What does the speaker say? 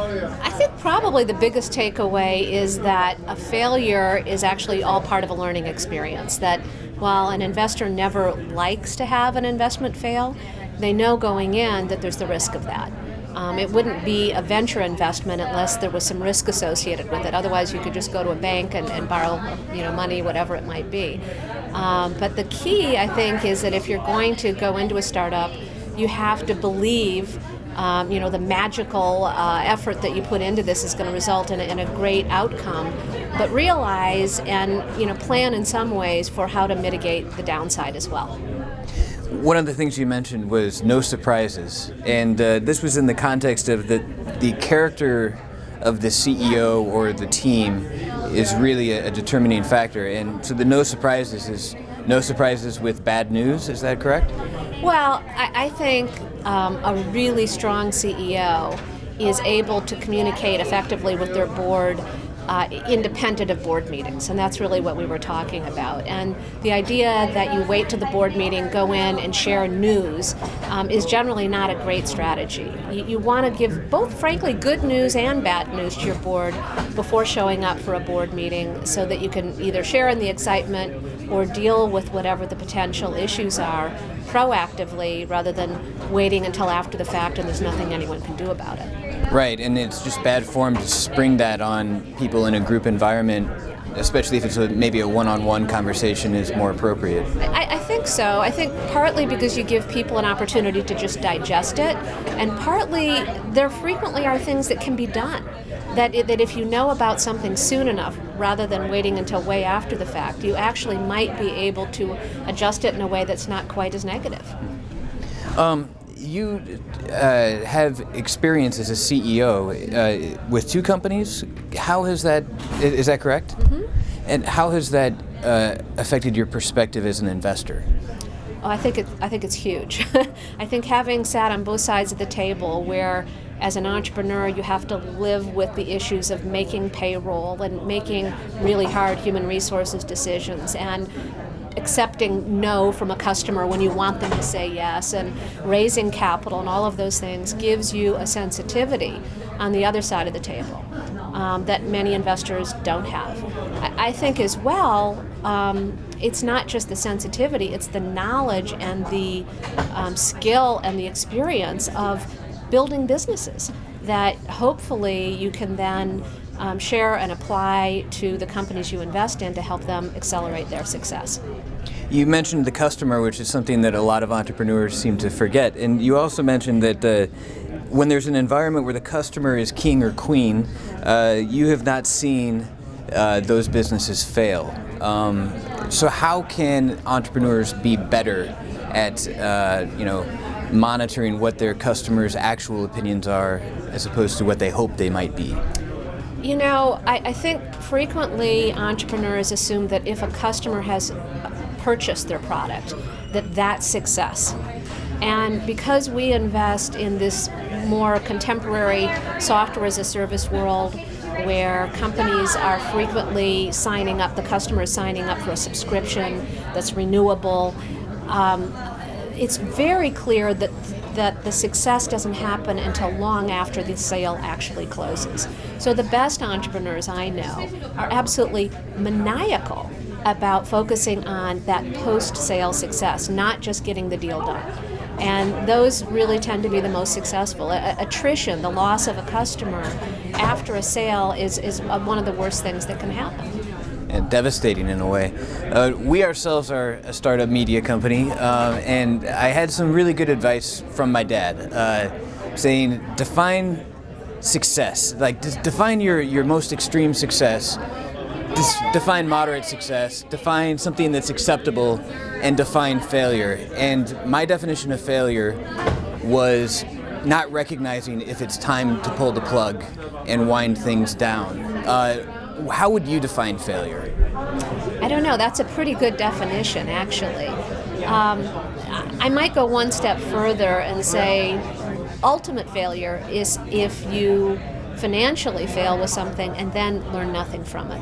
I think probably the biggest takeaway is that a failure is actually all part of a learning experience. That while an investor never likes to have an investment fail, they know going in that there's the risk of that. It wouldn't be a venture investment unless there was some risk associated with it. Otherwise, you could just go to a bank and borrow, money, whatever it might be. But the key, I think, is that if you're going to go into a startup, you have to believe, the magical effort that you put into this is going to result in a great outcome. But realize and plan in some ways for how to mitigate the downside as well. One of the things you mentioned was no surprises, and this was in the context of the character of the CEO or the team is really a determining factor, and so the no surprises is no surprises with bad news. Is that correct? Well, I think a really strong CEO is able to communicate effectively with their board independent of board meetings, and that's really what we were talking about. And the idea that you wait to the board meeting, go in and share news is generally not a great strategy. You want to give both, frankly, good news and bad news to your board before showing up for a board meeting so that you can either share in the excitement or deal with whatever the potential issues are proactively rather than waiting until after the fact and there's nothing anyone can do about it. Right, and it's just bad form to spring that on people in a group environment, especially if it's maybe a one-on-one conversation is more appropriate. I think so. I think partly because you give people an opportunity to just digest it, and partly there frequently are things that can be done. That if you know about something soon enough, rather than waiting until way after the fact, you actually might be able to adjust it in a way that's not quite as negative. You have experience as a CEO with two companies. How has that, is that correct? Mm-hmm. And how has that affected your perspective as an investor? Oh, I think it's huge. I think having sat on both sides of the table where as an entrepreneur you have to live with the issues of making payroll and making really hard human resources decisions and accepting no from a customer when you want them to say yes, and raising capital and all of those things gives you a sensitivity on the other side of the table that many investors don't have. I think as well, it's not just the sensitivity, it's the knowledge and the skill and the experience of building businesses that hopefully you can then share and apply to the companies you invest in to help them accelerate their success. You mentioned the customer, which is something that a lot of entrepreneurs seem to forget. And you also mentioned that when there's an environment where the customer is king or queen, you have not seen those businesses fail. So how can entrepreneurs be better at monitoring what their customers' actual opinions are as opposed to what they hope they might be? I think frequently entrepreneurs assume that if a customer has purchased their product, that's success. And because we invest in this more contemporary software as a service world where companies are frequently signing up, the customer is signing up for a subscription that's renewable, it's very clear that the success doesn't happen until long after the sale actually closes. So the best entrepreneurs I know are absolutely maniacal about focusing on that post-sale success, not just getting the deal done. And those really tend to be the most successful. Attrition, the loss of a customer after a sale is one of the worst things that can happen. And devastating in a way. We ourselves are a startup media company, and I had some really good advice from my dad, saying define success, like define your most extreme success, define moderate success, define something that's acceptable, and define failure. And my definition of failure was not recognizing if it's time to pull the plug and wind things down. How would you define failure? I don't know. That's a pretty good definition, actually. I might go one step further and say ultimate failure is if you financially fail with something and then learn nothing from it.